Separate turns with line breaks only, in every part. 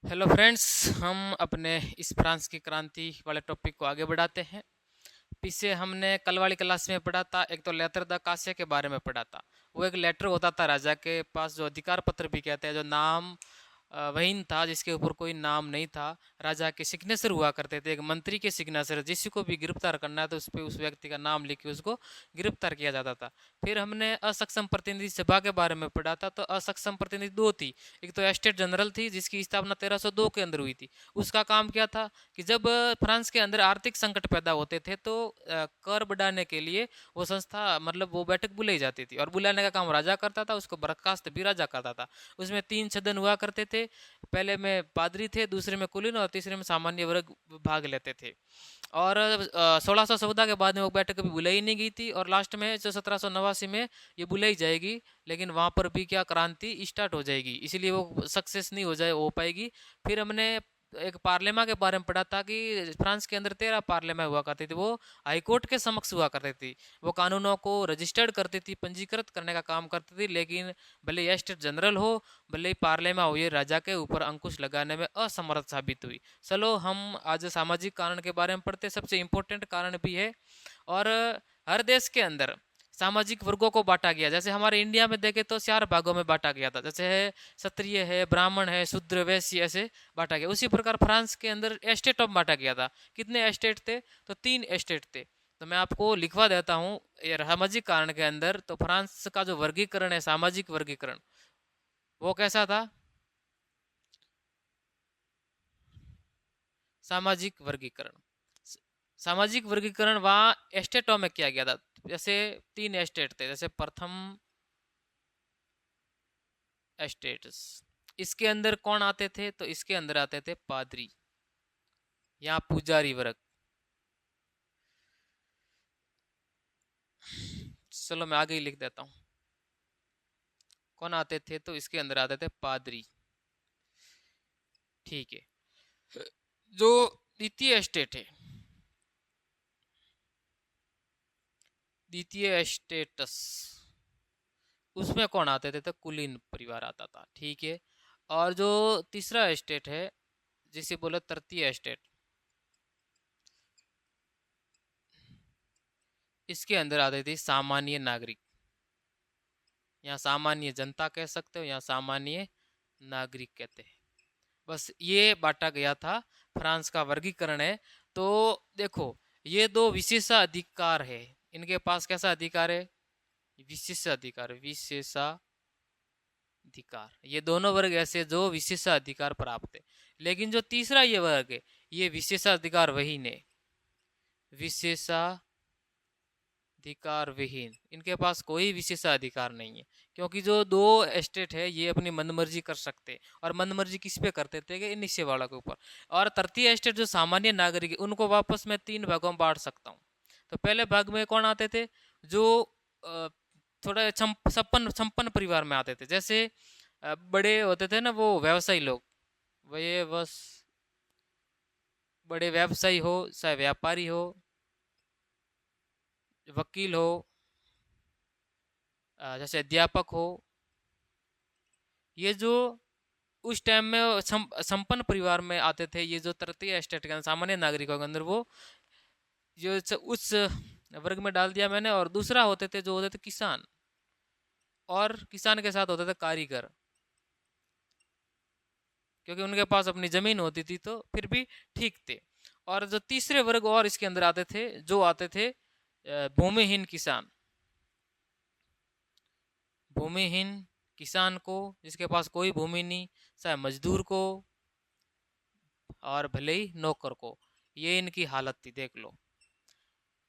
Hello friends. हम अपने इस फ्रांस की क्रांति वाले टॉपिक को आगे बढ़ाते हैं। पीछे हमने कल वाली क्लास में पढ़ा था, एक तो लेटर द कास्य के बारे में पढ़ा था। वो एक लेटर होता था राजा के पास, जो अधिकार पत्र भी कहते हैं, जो नाम वहीन था, जिसके ऊपर कोई नाम नहीं था। राजा के सिग्नेचर हुआ करते थे, एक मंत्री के सिग्नेचर। जिसी को भी गिरफ्तार करना है तो उस पे उस व्यक्ति का नाम लिख के उसको गिरफ्तार किया जाता था। फिर हमने असक्षम प्रतिनिधि सभा के बारे में पढ़ा था। तो असक्षम प्रतिनिधि दो थी। एक तो एस्टेट जनरल थी, जिसकी स्थापना 1302 के अंदर हुई थी। उसका काम क्या था कि जब फ्रांस के अंदर आर्थिक संकट पैदा होते थे तो कर बढ़ाने के लिए वो संस्था, मतलब वो बैठक बुलाई जाती थी, और बुलाने का काम राजा करता था, उसको बर्खास्त भी राजा करता था। उसमें तीन सदन हुआ करते थे। पहले में पादरी थे, दूसरे में कुलीन, और तीसरे में सामान्य वर्ग भाग लेते थे। और 1614 के बाद में वो बैठक कभी बुलाई नहीं गई थी, और लास्ट में जो 1789 में ये बुलाई जाएगी। लेकिन वहां पर भी क्या, क्रांति स्टार्ट हो जाएगी, इसलिए वो सक्सेस नहीं हो पाएगी। फिर हमने एक पार्लियामा के बारे में पढ़ा था कि फ्रांस के अंदर 13 पार्लियामा हुआ करती थी। वो हाईकोर्ट के समक्ष हुआ करती थी। वो कानूनों को रजिस्टर्ड करती थी, पंजीकृत करने का काम करती थी। लेकिन भले ये स्टेट जनरल हो, भले ही पार्लियामा हो, ये राजा के ऊपर अंकुश लगाने में असमर्थ साबित हुई। चलो हम आज सामाजिक कारण के बारे में पढ़ते, सबसे इम्पोर्टेंट कारण भी है। और हर देश के अंदर सामाजिक वर्गों को बांटा गया। जैसे हमारे इंडिया में देखे तो 4 भागों में बांटा गया था, जैसे है क्षत्रिय है, ब्राह्मण है, शूद्र, वैश्य, ऐसे बांटा गया। उसी प्रकार फ्रांस के अंदर एस्टेट में बांटा गया था। कितने एस्टेट थे? तो 3 एस्टेट थे। तो मैं आपको लिखवा देता हूँ ये सामाजिक कारण के अंदर। तो फ्रांस का जो वर्गीकरण है, सामाजिक वर्गीकरण, वो कैसा था? सामाजिक वर्गीकरण, सामाजिक वर्गीकरण वहाँ एस्टेटों में किया गया था। जैसे 3 एस्टेट थे। जैसे प्रथम एस्टेट्स, इसके अंदर कौन आते थे? तो इसके अंदर आते थे पादरी, यहाँ पुजारी वर्ग। चलो मैं आगे ही लिख देता हूँ। कौन आते थे? तो इसके अंदर आते थे पादरी। ठीक है। जो द्वितीय एस्टेट है, द्वितीय एस्टेटस, उसमें कौन आते थे? तो कुलीन परिवार आता था। ठीक है। और जो तीसरा एस्टेट है, जिसे बोले तृतीय एस्टेट, इसके अंदर आते थे सामान्य नागरिक। यहाँ सामान्य जनता कह सकते हो, यहाँ सामान्य नागरिक कहते हैं। बस ये बांटा गया था। फ्रांस का वर्गीकरण है। तो देखो, ये दो विशेषाधिकार है। इनके पास कैसा अधिकार है? विशेषाधिकार, विशेषाधिकार। ये दोनों वर्ग ऐसे जो विशेषाधिकार प्राप्त है। लेकिन जो तीसरा ये वर्ग है, ये विशेषाधिकार वहीन है, विशेषाधिकार विहीन। इनके पास कोई विशेषाधिकार नहीं है। क्योंकि जो दो एस्टेट है, ये अपनी मनमर्जी कर सकते हैं। और मनमर्जी किस पे करते थे? कि निश्चय वाला के ऊपर। और तृतीय एस्टेट जो सामान्य नागरिक है, उनको वापस मैं 3 भागों में बांट सकता हूँ। तो पहले भाग में कौन आते थे? जो अ, थोड़ा संपन्न संपन्न परिवार में आते थे। जैसे बड़े होते थे ना वो व्यवसायी लोग, वे बस बड़े व्यवसायी हो, चाहे व्यापारी हो, वकील हो, जैसे अध्यापक हो। ये जो उस टाइम में संपन्न परिवार में आते थे, ये जो तृतीय एस्टेट के अंदर, सामान्य नागरिकों के अंदर, वो जो उस वर्ग में डाल दिया मैंने। और दूसरा होते थे, जो होते थे किसान, और किसान के साथ होते थे कारीगर। क्योंकि उनके पास अपनी जमीन होती थी तो फिर भी ठीक थे। और जो तीसरे वर्ग और इसके अंदर आते थे, जो आते थे भूमिहीन किसान। भूमिहीन किसान को, जिसके पास कोई भूमि नहीं, चाहे मजदूर को और भले ही नौकर को, ये इनकी हालत थी, देख लो।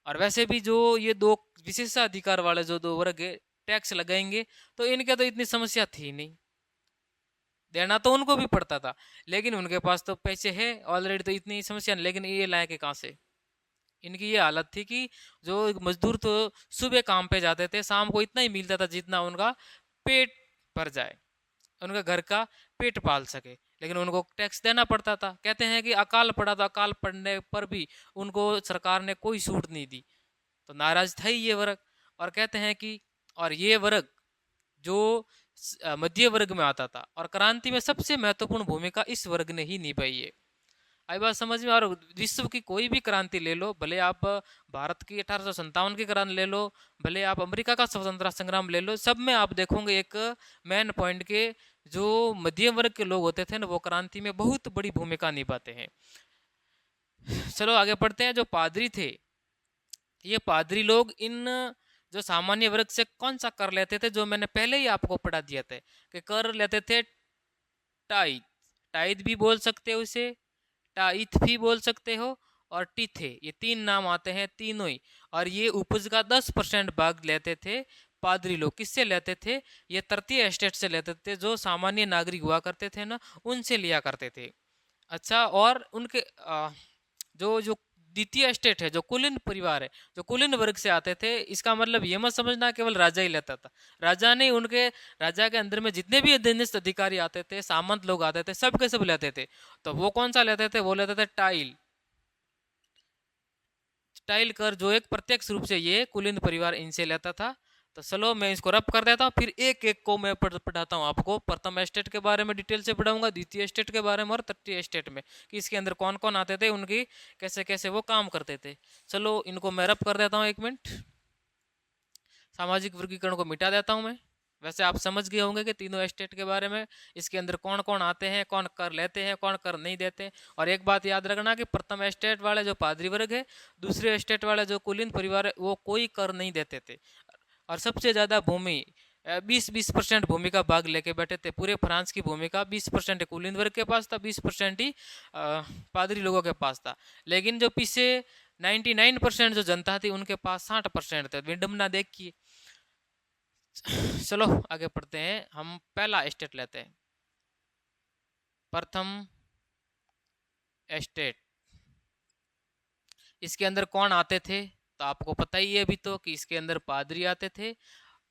और वैसे भी जो ये दो विशेषाधिकार वाले जो दो वर्ग है, टैक्स लगाएंगे, तो इनके तो इतनी समस्या थी नहीं। देना तो उनको भी पड़ता था, लेकिन उनके पास तो पैसे है ऑलरेडी, तो इतनी समस्या नहीं। लेकिन ये लाए के कहाँ से? इनकी ये हालत थी कि जो मजदूर तो सुबह काम पे जाते थे, शाम को इतना ही मिलता था जितना उनका पेट भर जाए, उनका घर का पेट पाल सके। लेकिन उनको टैक्स देना पड़ता था। कहते हैं कि अकाल पड़ा, तो अकाल पड़ने पर भी उनको सरकार ने कोई छूट नहीं दी। तो नाराज था ही ये वर्ग। और कहते हैं कि, और ये वर्ग जो मध्य वर्ग में आता था, और क्रांति में सबसे महत्वपूर्ण भूमिका इस वर्ग ने ही निभाई है। आई बात समझ में? और विश्व की कोई भी क्रांति ले लो, भले आप भारत की 1857 की क्रांति ले लो, भले आप अमेरिका का स्वतंत्रता संग्राम ले लो, सब में आप देखोगे एक मेन पॉइंट के जो मध्यम वर्ग के लोग होते थे ना, वो क्रांति में बहुत बड़ी भूमिका निभाते हैं। चलो आगे पढ़ते हैं। जो पादरी थे, ये पादरी लोग इन जो सामान्य वर्ग से कौन सा कर लेते थे, जो मैंने पहले ही आपको पढ़ा दिया था कि कर लेते थे टाइथ। टाइथ भी बोल सकते हो उसे, टाइथ भी बोल सकते हो, और टीथे, ये तीन नाम आते हैं तीनों ही। और ये उपज का 10% भाग लेते थे पादरी लोग। किससे लेते थे? ये तृतीय एस्टेट से लेते थे, जो सामान्य नागरिक हुआ करते थे ना, उनसे लिया करते थे। अच्छा, और उनके जो जो द्वितीय एस्टेट है, जो कुलीन परिवार है, जो कुलीन वर्ग से आते थे, इसका मतलब ये मत समझना केवल राजा ही लेता था। राजा नहीं, उनके राजा के अंदर में जितने भी अधीनस्थ अधिकारी आते थे, सामंत लोग आते थे, सब के सब लेते थे। तो वो कौन सा लेते थे? वो लेते थे टाइल। टाइल कर, जो एक प्रत्यक्ष रूप से ये कुलीन परिवार इनसे लेता था। तो चलो मैं इसको रब कर देता हूँ, फिर एक एक को मैं पढ़ाता हूँ आपको। प्रथम एस्टेट के बारे में डिटेल से पढ़ाऊंगा, द्वितीय एस्टेट के बारे में, और तृतीय एस्टेट में कि इसके अंदर कौन कौन आते थे, उनकी कैसे कैसे वो काम करते थे। चलो इनको मैं रब कर देता हूँ, एक मिनट। सामाजिक वर्गीकरण को मिटा देता हूँ मैं। वैसे आप समझ गए होंगे कि तीनों एस्टेट के बारे में, इसके अंदर कौन कौन आते हैं, कौन कर लेते हैं, कौन कर नहीं देते। और एक बात याद रखना कि प्रथम एस्टेट वाले जो पादरी वर्ग है, दूसरे एस्टेट वाले जो कुलीन परिवार है, वो कोई कर नहीं देते थे। और सबसे ज़्यादा भूमि 20-20% भूमि का भाग लेके बैठे थे। पूरे फ्रांस की भूमि का 20% कुलीन वर्ग के पास था, 20% ही पादरी लोगों के पास था। लेकिन जो पीछे 99% जो जनता थी, उनके पास 60% थे। विडम्बना देखिए। चलो आगे पढ़ते हैं। हम पहला एस्टेट लेते हैं, प्रथम एस्टेट। इसके अंदर कौन आते थे? तो आपको पता ही है अभी तो कि इसके अंदर पादरी आते थे,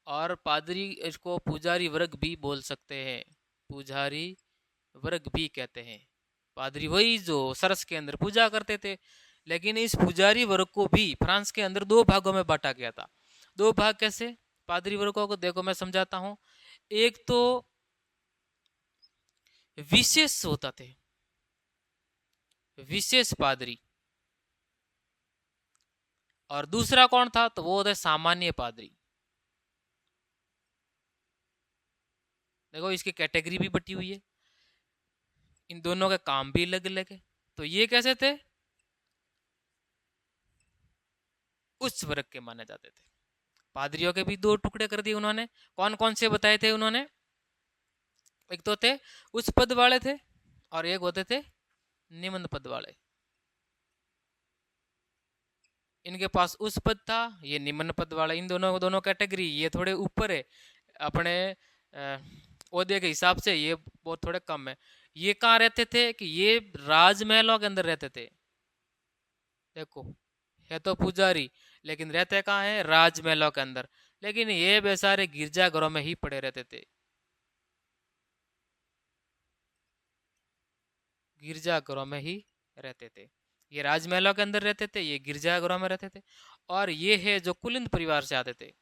और पादरी इसको पुजारी वर्ग भी बोल सकते हैं, पुजारी वर्ग भी कहते हैं। पादरी वही जो सरस के अंदर पूजा करते थे। लेकिन इस पुजारी वर्ग को भी फ्रांस के अंदर दो भागों में बांटा गया था। दो भाग कैसे पादरी वर्गों को? देखो मैं समझाता हूँ। एक तो विशेष होता थे, विशेष पादरी, और दूसरा कौन था? तो वो होता है सामान्य पादरी। देखो इसकी कैटेगरी भी बटी हुई है, इन दोनों के काम भी अलग अलग है। तो ये कैसे थे? उच्च वर्ग के माने जाते थे। पादरियों के भी दो टुकड़े कर दिए उन्होंने। कौन कौन से बताए थे उन्होंने? एक तो थे उच्च पद वाले थे, और एक होते थे निम्न पद वाले। इनके पास उच्च पद था, ये निम्न पद वाला। इन दोनों दोनों कैटेगरी ये थोड़े ऊपर है अपने ओहदे के हिसाब से, ये बहुत थोड़े कम है। ये कहाँ रहते थे? कि ये राजमहलों के अंदर रहते थे। देखो, है तो पुजारी, लेकिन रहते कहाँ है? राजमहलों के अंदर। लेकिन ये बेचारे गिरजाघरों में ही पड़े रहते थे, गिरजाघरों में ही रहते थे। ये राजमहलों के अंदर रहते थे, ये गिरजाघरों में रहते थे। और ये है जो कुलिन परिवार से आते थे,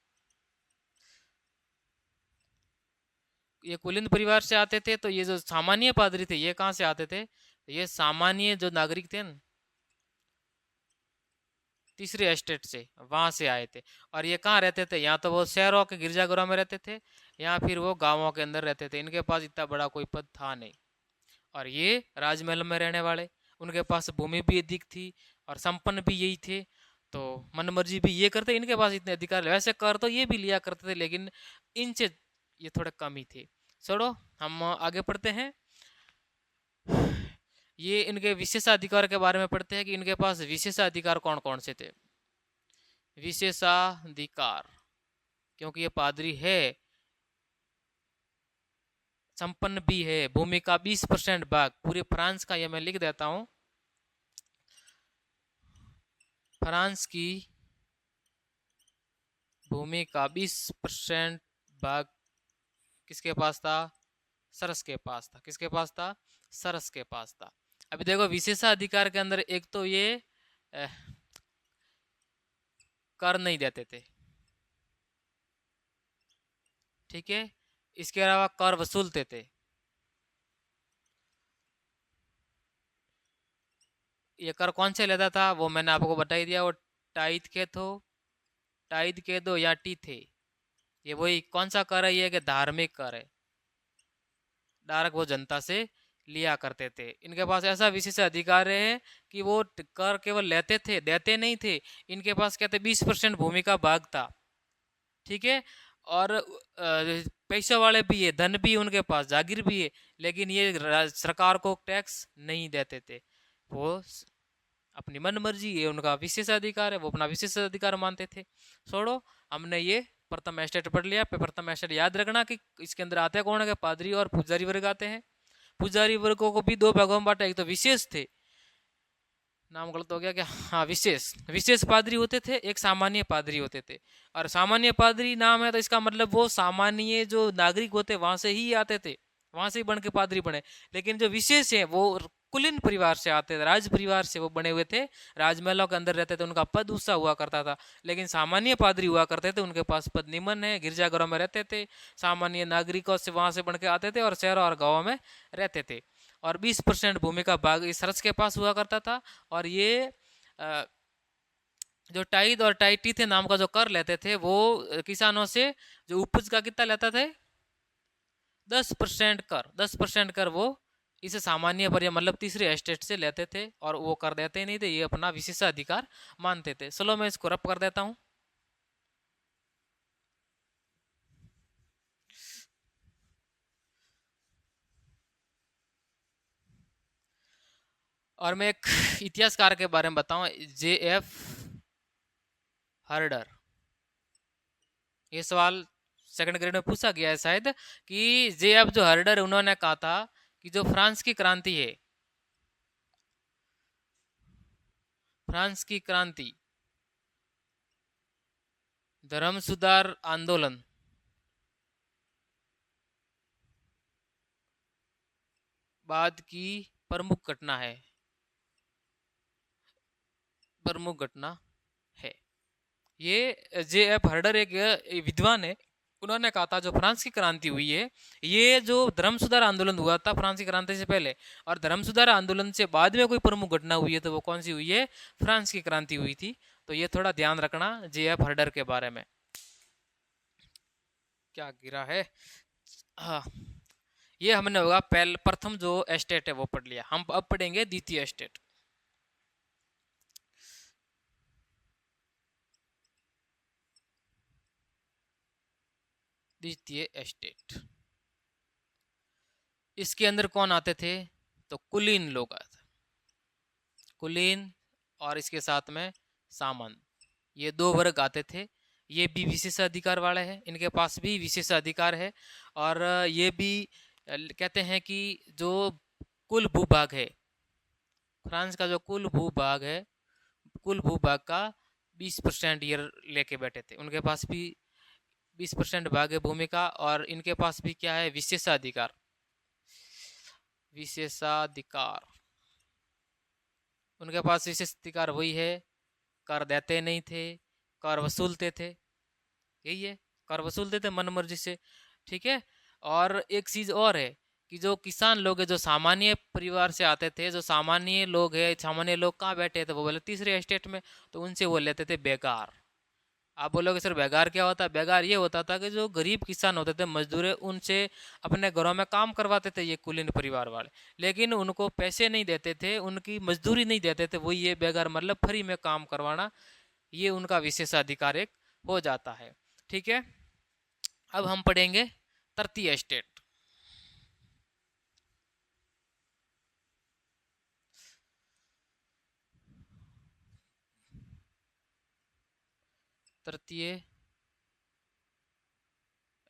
ये कुलिन परिवार से आते थे। तो ये जो सामान्य पादरी थे, ये कहाँ से आते थे? ये सामान्य जो नागरिक थे ना, तीसरे एस्टेट से, वहां से आए थे। और ये कहाँ रहते थे? या तो वो शहरों के गिरजाघरों में रहते थे, या फिर वो गांवों के अंदर रहते थे। इनके पास इतना बड़ा कोई पद था नहीं। और ये राजमहल में रहने वाले, उनके पास भूमि भी अधिक थी, और संपन्न भी यही थे। तो मनमर्जी भी ये करते, इनके पास इतने अधिकार। वैसे कर तो ये भी लिया करते थे, लेकिन इनसे ये थोड़े कम ही थे। चलो हम आगे पढ़ते हैं। ये इनके विशेषाधिकार के बारे में पढ़ते हैं कि इनके पास विशेषाधिकार कौन कौन से थे। विशेषाधिकार, क्योंकि ये पादरी है, संपन्न भी है, भूमि का 20% भाग पूरे फ्रांस का, ये मैं लिख देता हूं। फ्रांस की भूमि का 20% भाग किसके पास था? सरस के पास था। किसके पास था? सरस के पास था। अभी देखो विशेषाधिकार के अंदर एक तो ये अह, कर नहीं देते थे, ठीक है। इसके अलावा कर वसूलते थे। ये कर कौन से लेता था वो मैंने आपको बता ही दिया, वो टाइथ के थो, टाइथ के दो या टी थे। ये वही कौन सा कर है, ये कि धार्मिक कर है, डायरेक्ट वो जनता से लिया करते थे। इनके पास ऐसा विशेष अधिकार है कि वो कर केवल लेते थे, देते नहीं थे। इनके पास कहते 20% भूमि का भाग था, ठीक है। और पैसे वाले भी है, धन भी उनके पास, जागीर भी है, लेकिन ये सरकार को टैक्स नहीं देते थे। वो अपनी मन मर्जी, ये उनका विशेष अधिकार है, वो अपना विशेष अधिकार मानते थे। छोड़ो, हमने ये प्रथम एस्टेट पढ़ लिया। प्रथम एस्टेट याद रखना कि इसके अंदर आते हैं कौन है, पादरी और पुजारी वर्ग आते हैं। पुजारी वर्गों को भी दो भागों में बांटा, एक तो विशेष थे, नाम गलत हो गया क्या, हाँ विशेष, विशेष पादरी होते थे, एक सामान्य पादरी होते थे। और सामान्य पादरी नाम है तो इसका मतलब वो सामान्य जो नागरिक होते वहां से ही आते थे, वहां से ही बन के पादरी बने। लेकिन जो विशेष है वो कुलीन परिवार से आते थे, राज परिवार से वो बने हुए थे, राजमहलों के अंदर रहते थे, उनका पद ऊंचा हुआ करता था। लेकिन सामान्य पादरी हुआ करते थे, उनके पास पद निम्न है, गिरजाघरों में रहते थे, सामान्य नागरिकों से वहां से बन के आते थे और शहरों और गाँवों में रहते थे। और 20% भूमि का भाग इस सरस के पास हुआ करता था। और ये जो टाइद और टाइटी थे नाम का जो कर लेते थे, वो किसानों से जो उपज का कितना लेता थे, 10% कर, 10% कर वो इसे सामान्य पर मतलब तीसरे एस्टेट से लेते थे, और वो कर देते नहीं थे, ये अपना विशेषाधिकार मानते थे। चलो मैं इसको रप कर देता हूं। और मैं एक इतिहासकार के बारे में बताऊं, JF हर्डर। ये सवाल सेकंड ग्रेड में पूछा गया है शायद, कि JF जो हर्डर उन्होंने कहा था कि जो फ्रांस की क्रांति है, फ्रांस की क्रांति, धर्म सुधार आंदोलन बाद की प्रमुख घटना है, प्रमुख घटना है। ये JF हर्डर एक विद्वान है, उन्होंने कहा था जो फ्रांस की क्रांति हुई है, ये जो धर्म सुधार आंदोलन हुआ था फ्रांस की क्रांति से पहले, और धर्म सुधार आंदोलन से बाद में कोई प्रमुख घटना हुई है तो वो कौन सी हुई है, फ्रांस की क्रांति हुई थी। तो ये थोड़ा ध्यान रखना JF हर्डर के बारे में। क्या गिरा है, हाँ, ये हमने होगा पहले प्रथम जो एस्टेट है वो पढ़ लिया। हम अब पढ़ेंगे द्वितीय एस्टेट। द्वितीय एस्टेट, इसके अंदर कौन आते थे, तो कुलीन लोग आते, कुलीन और इसके साथ में सामंत, ये दो वर्ग आते थे। ये भी विशेष अधिकार वाले हैं, इनके पास भी विशेष अधिकार है। और ये भी कहते हैं कि जो कुल भूभाग है, फ्रांस का जो कुल भूभाग है, कुल भूभाग का 20% ये लेके बैठे थे। उनके पास भी 20% भाग है भूमि का, और इनके पास भी क्या है, विशेषाधिकार, विशेषाधिकार। उनके पास विशेषाधिकार वही है, कर देते नहीं थे, कर वसूलते थे, यही है, कर वसूलते थे मन मर्जी से, ठीक है। और एक चीज और है कि जो किसान लोग है, जो सामान्य परिवार से आते थे, जो सामान्य लोग है, सामान्य लोग कहाँ बैठे थे, वो बोले तीसरे एस्टेट में, तो उनसे वो लेते थे बेगार। आप बोलोगे सर बेगार क्या होता है, बेगार ये होता था कि जो गरीब किसान होते थे, मजदूर, उनसे अपने घरों में काम करवाते थे ये कुलीन परिवार वाले, लेकिन उनको पैसे नहीं देते थे, उनकी मजदूरी नहीं देते थे, वही ये बेगार मतलब फ्री में काम करवाना, ये उनका विशेषाधिकार एक हो जाता है, ठीक है। अब हम पढ़ेंगे तृतीय स्टेट। तृतीय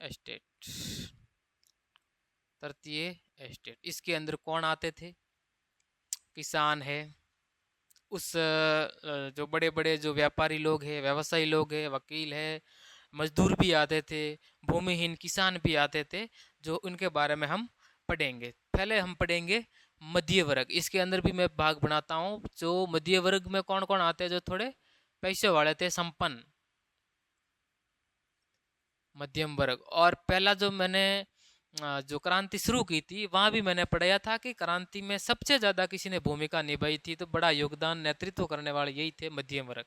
स्टेट, तृतीय स्टेट, इसके अंदर कौन आते थे, किसान है, उस जो बड़े बड़े जो व्यापारी लोग हैं, व्यवसायी लोग हैं, वकील है, मजदूर भी आते थे, भूमिहीन किसान भी आते थे, जो उनके बारे में हम पढ़ेंगे। पहले हम पढ़ेंगे मध्य वर्ग, इसके अंदर भी मैं भाग बनाता हूँ। जो मध्य वर्ग में कौन कौन आते हैं, जो थोड़े पैसे वाले थे, संपन्न, मध्यम वर्ग। और पहला जो मैंने जो क्रांति शुरू की थी वहां भी मैंने पढ़ाया था कि क्रांति में सबसे ज्यादा किसी ने भूमिका निभाई थी, तो बड़ा योगदान नेतृत्व करने वाले यही थे, मध्यम वर्ग।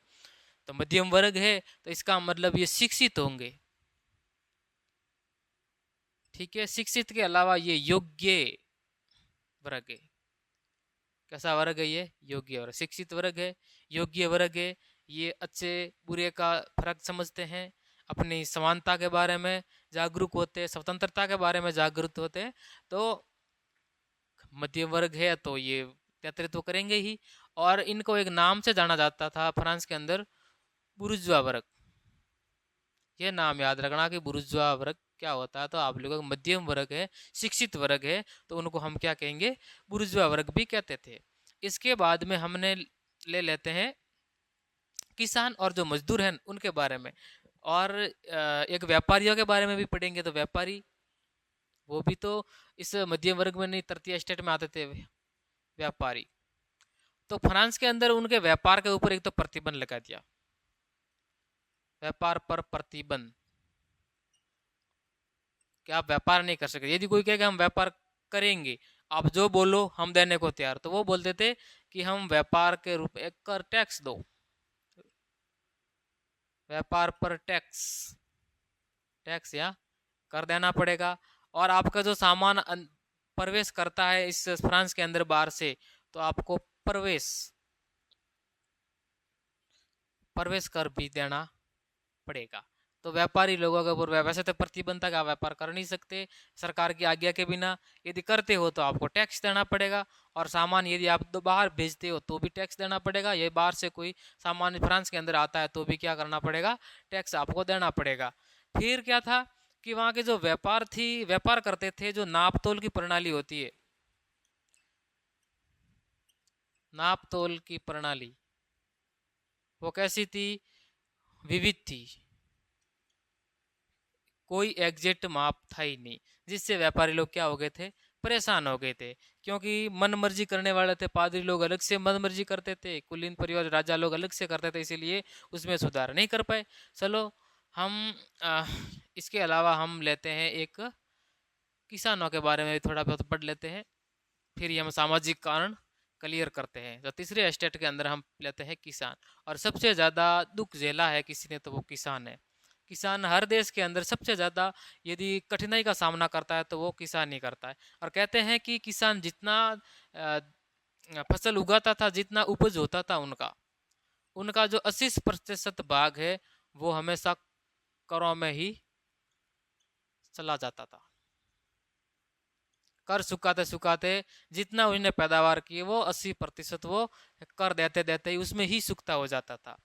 तो मध्यम वर्ग है तो इसका मतलब ये शिक्षित होंगे, ठीक है। शिक्षित के अलावा ये योग्य वर्ग है। कैसा वर्ग है ये? योग्य वर्ग। शिक्षित वर्ग है, योग्य वर्ग है, ये अच्छे बुरे का फर्क समझते हैं, अपनी समानता के बारे में जागरूक होते हैं, स्वतंत्रता के बारे में जागरूक होते हैं। तो मध्यम वर्ग है तो ये नेतृत्व करेंगे ही। और इनको एक नाम से जाना जाता था फ्रांस के अंदर, बुर्जुआ वर्ग। ये नाम याद रखना कि बुर्जुआ वर्ग क्या होता है। तो आप लोगों का मध्यम वर्ग है, शिक्षित वर्ग है, तो उनको हम क्या कहेंगे? बुर्जुआ वर्ग भी कहते थे। इसके बाद में हमने ले लेते हैं किसान और जो मजदूर हैं उनके बारे में, और एक व्यापारियों के बारे में भी पढ़ेंगे। तो व्यापारी वो भी तो इस मध्यम वर्ग में नहीं, तृतीय स्टेट में आते थे व्यापारी। तो फ्रांस के अंदर उनके व्यापार के ऊपर एक तो प्रतिबंध लगा दिया, व्यापार पर प्रतिबंध, कि आप व्यापार नहीं कर सकते। यदि कोई कहे कि हम व्यापार करेंगे, आप जो बोलो हम देने को तैयार, तो वो बोलते थे कि हम व्यापार के रूप एक कर टैक्स दो, व्यापार पर टैक्स, टैक्स या कर देना पड़ेगा। और आपका जो सामान प्रवेश करता है इस फ्रांस के अंदर बाहर से, तो आपको प्रवेश प्रवेश कर भी देना पड़ेगा। तो व्यापारी लोगों के ऊपर वैसे तो प्रतिबंध था कि आप व्यापार कर नहीं सकते सरकार की आज्ञा के बिना। यदि करते हो तो आपको टैक्स देना पड़ेगा, और सामान यदि आप तो बाहर भेजते हो तो भी टैक्स देना पड़ेगा। ये बाहर से कोई सामान फ्रांस के अंदर आता है तो भी क्या करना पड़ेगा? टैक्स आपको देना पड़ेगा। फिर क्या था कि वहाँ के जो व्यापार करते थे, जो नाप तोल की प्रणाली होती है, नाप तोल की प्रणाली वो कैसी थी? विविध थी, कोई एग्जैक्ट माप था ही नहीं, जिससे व्यापारी लोग क्या हो गए थे? परेशान हो गए थे। क्योंकि मन मर्जी करने वाले थे, पादरी लोग अलग से मन मर्जी करते थे, कुलीन परिवार राजा लोग अलग से करते थे, इसीलिए उसमें सुधार नहीं कर पाए। चलो हम आ, इसके अलावा हम लेते हैं एक किसानों के बारे में भी थोड़ा बहुत पढ़ लेते हैं, फिर ये हम सामाजिक कारण क्लियर करते हैं। तो तीसरे स्टेट के अंदर हम लेते हैं किसान। और सबसे ज़्यादा दुख झेला है किसी ने तो वो किसान है। किसान हर देश के अंदर सबसे ज़्यादा यदि कठिनाई का सामना करता है तो वो किसान ही करता है। और कहते हैं कि किसान जितना फसल उगाता था, जितना उपज होता था उनका उनका जो 80% भाग है वो हमेशा करों में ही चला जाता था। कर सुखाते सुखाते जितना उन्होंने पैदावार की वो 80% वो कर देते देते ही उसमें ही सूखता हो जाता था।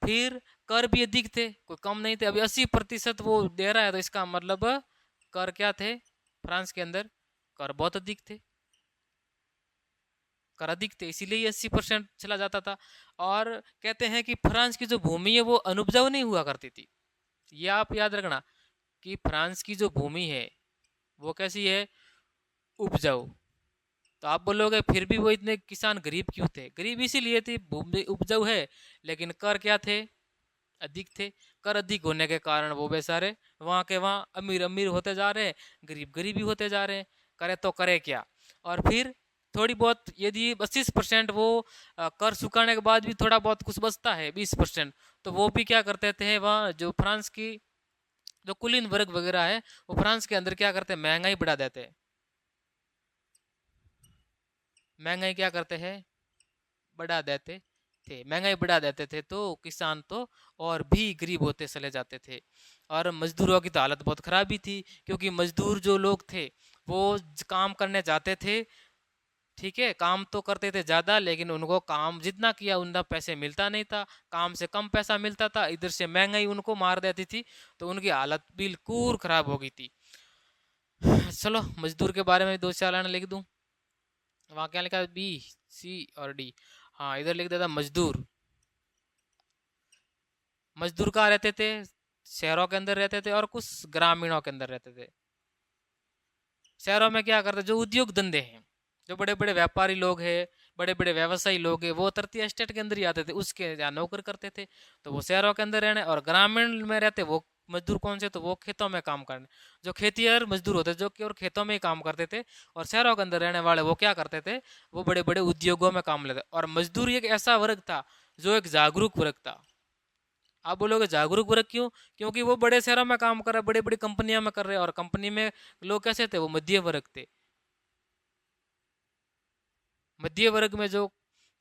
फिर कर भी अधिक थे, कोई कम नहीं थे। अभी 80% वो दे रहा है, तो इसका मतलब कर क्या थे? फ्रांस के अंदर कर बहुत अधिक थे, कर अधिक थे, इसीलिए 80% चला जाता था। और कहते हैं कि फ्रांस की जो भूमि है वो अनुपजाऊ नहीं हुआ करती थी। ये आप याद रखना कि फ्रांस की जो भूमि है वो कैसी है? उपजाऊ। तो आप बोलोगे फिर भी वो इतने किसान गरीब क्यों थे? गरीब इसीलिए थी, भूमि उपजाऊ है, लेकिन कर क्या थे? अधिक थे। कर अधिक होने के कारण वो बेचारे वहाँ के वहाँ अमीर अमीर होते जा रहे हैं, गरीब गरीब ही होते जा रहे हैं। करे तो करे क्या? और फिर थोड़ी बहुत यदि 25% वो कर चुकाने के बाद भी थोड़ा बहुत कुछ बचता है 20%, तो वो भी क्या करते थे वहाँ जो फ्रांस की जो कुलीन वर्ग वगैरह है, वो फ्रांस के अंदर क्या करते हैं? महंगाई बढ़ा देते हैं। महंगाई क्या करते हैं? बढ़ा देते थे। महंगाई बढ़ा देते थे तो किसान तो और भी गरीब होते चले जाते थे। और मजदूरों की तो हालत बहुत खराब ही थी, क्योंकि मजदूर जो लोग थे वो काम करने जाते थे, ठीक है, काम तो करते थे ज़्यादा, लेकिन उनको काम जितना किया उतना पैसे मिलता नहीं था, काम से कम पैसा मिलता था। इधर से महंगाई उनको मार देती थी, तो उनकी हालत बिल्कुल खराब हो गई थी। चलो मजदूर के बारे में दो चार लाइन लिख दूं। वहाँ क्या लिखा है? बी, सी और डी। हाँ, इधर लिख देता मजदूर। मजदूर कहाँ रहते थे? शहरों के अंदर रहते थे और कुछ ग्रामीणों के अंदर रहते थे। शहरों में क्या करते? जो उद्योग धंधे हैं, जो बड़े बड़े व्यापारी लोग हैं, बड़े बड़े व्यवसायी लोग हैं, वो तृतीय स्टेट के अंदर ही आते थे, उसके यहाँ नौकर करते थे, तो वो शहरों के अंदर रहने। और ग्रामीण में रहते वो मजदूर कौन से, तो वो खेतों में काम करने, जो खेतिहर मजदूर होते जो कि और खेतों में ही काम करते थे। और शहरों के अंदर रहने वाले वो क्या करते थे, वो बड़े बड़े उद्योगों में काम लेते। और मजदूर एक ऐसा वर्ग था जो एक जागरूक वर्ग था। आप बोलोगे जागरूक वर्ग क्यों, क्योंकि वो बड़े शहरों में काम कर रहे, बड़ी बड़ी कंपनियों में कर रहे, और कंपनी में लोग कैसे थे, वो मध्य वर्ग थे। मध्य वर्ग में जो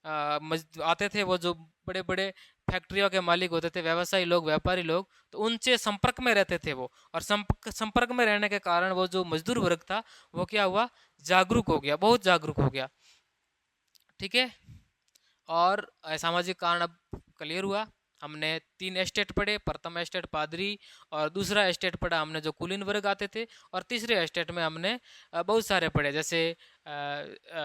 आते थे, वो जो बड़े बड़े फैक्ट्रियों के मालिक होते थे, व्यवसायी लोग, व्यापारी लोग, तो उनसे संपर्क में रहते थे वो। और संपर्क में रहने के कारण वो जो मजदूर वर्ग था, वो क्या हुआ, जागरूक हो गया, बहुत जागरूक हो गया। ठीक है। और सामाजिक कारण अब क्लियर हुआ। हमने 3 एस्टेट पढ़े, प्रथम एस्टेट पादरी, और दूसरा एस्टेट पढ़ा हमने जो कुलीन वर्ग आते थे, और तीसरे एस्टेट में हमने बहुत सारे पढ़े, जैसे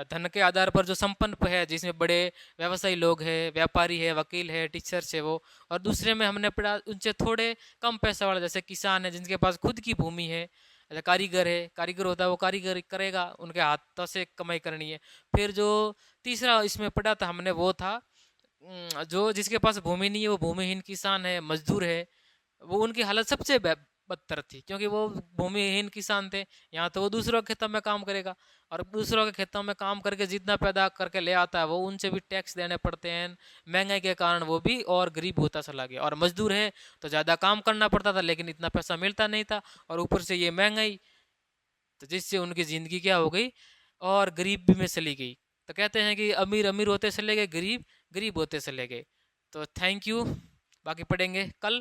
धन के आधार पर जो संपन्न है, जिसमें बड़े व्यवसायी लोग हैं, व्यापारी है, वकील है, टीचर्स है वो। और दूसरे में हमने पढ़ा उनसे थोड़े कम पैसा वाला, जैसे किसान है जिनके पास खुद की भूमि है, कारीगर है, कारीगर होता है वो कारीगर करेगा, उनके हाथों से कमाई करनी है। फिर जो तीसरा इसमें पढ़ा था हमने, वो था जो जिसके पास भूमि नहीं है, वो भूमिहीन किसान है, मजदूर है। वो उनकी हालत सबसे बदतर थी, क्योंकि वो भूमिहीन किसान थे। यहाँ तो वो दूसरों के खेतों में काम करेगा, और दूसरों के खेतों में काम करके जितना पैदा करके ले आता है, वो उनसे भी टैक्स देने पड़ते हैं। महंगाई के कारण वो भी और गरीब होता चला गया। और मजदूर है तो ज़्यादा काम करना पड़ता था, लेकिन इतना पैसा मिलता नहीं था, और ऊपर से ये महंगाई, तो जिससे उनकी ज़िंदगी क्या हो गई, और गरीबी में चली गई। तो कहते हैं कि अमीर अमीर होते चले गए, गरीब गरीब होते चले गए। तो थैंक यू, बाकी पढ़ेंगे कल।